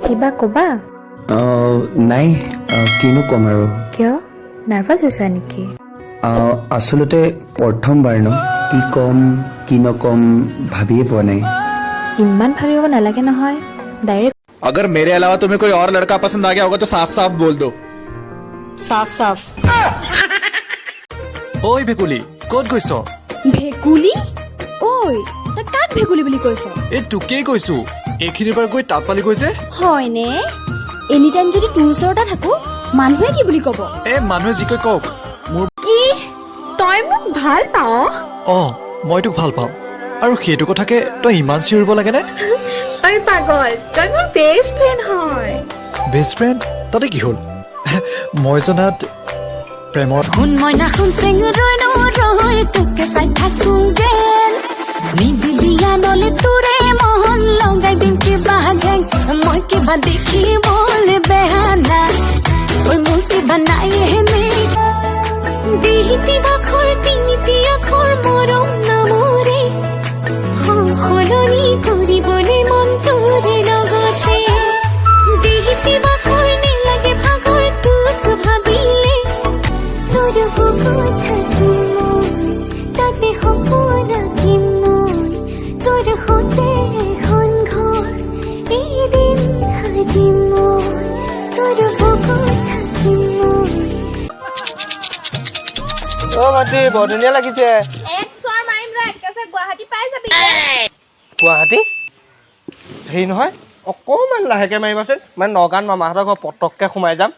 কিবা কবা? নাই, কিনো কম আৰু। কিয়? নাৰ্ভাছ হৈছা নেকি? আচলতে প্ৰথমবাৰ ন, কি কম কি নকম ভাবিয়ে পোৱা নাই। ইমান ভাবিব নালাগে নহয়, ডাইৰেক্ট। अगर मेरे अलावा तुम्हें कोई और लड़का पसंद आ गया होगा तो साफ साफ बोल दो। সাফ সাফ। ঐ ভেকুলী, ক'ত গৈছ? ভেকুলী? ঐ তই কাক ভেকুলী বুলি কৈছ? এই তোকেই কৈছো, এইখিনিৰ পৰা গৈ তাত পালি গৈছে। হয়নে? এনি টাইম যদি তোৰ ওচৰতে থাকো মানুহে কি বুলি কব? মানুহে যি কৈ কওক, মোৰ কি তই মোক ভাল পাও? মই তোক ভাল পাওঁ, আৰু সেইটো কথাকে তই ইমান চিঞৰিব লাগেনে? ঐ পাগল, তই মোৰ বেষ্ট ফ্ৰেণ্ড হয়। Best friend? তাতে কি হ'ল? মই জনাত প্ৰেমৰ শুন মইনা শুন চেঙুৰৈ নৰৈ তোকে চাই থাকোঁ যেন নিদিবিয়া নলে তোৰে মন লগাই দিম কিবা যেন মই কিবা দেখিবলৈ বেহানা ঐ মোৰ কিবা নাই হেনে দিহিতি বাখৰ তিনিটি আখৰ মৰম নামৰে সলনি কৰিবলৈ মন তোৰে লগতে দিহিতি বাখৰ নেলাগে ভাগৰ তোক ভাবিলে তোৰ বুকুত থাকিম মই তাতে সপোন আঁকিম মই তোৰ সতে এখন ঘৰ এদিন সাজিম মই তোৰ বুকুত থাকিম মই। মাটি বৰ ধুনীয়া লাগিছে। গুৱাহাটী হেৰি নহয়, অকমান লাহেকে মাৰিবাচোন, মানে নগাঁৱত মামাহঁতৰ ঘৰ পটককে সোমাই যাম।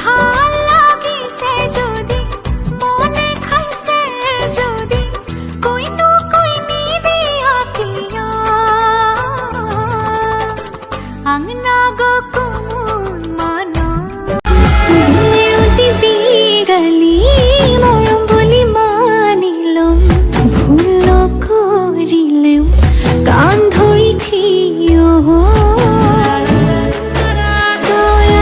ভাল লাগিছে যদি মনে খাইছে যদি কইনো কইনি দিয়া কিয়া আংনা গকু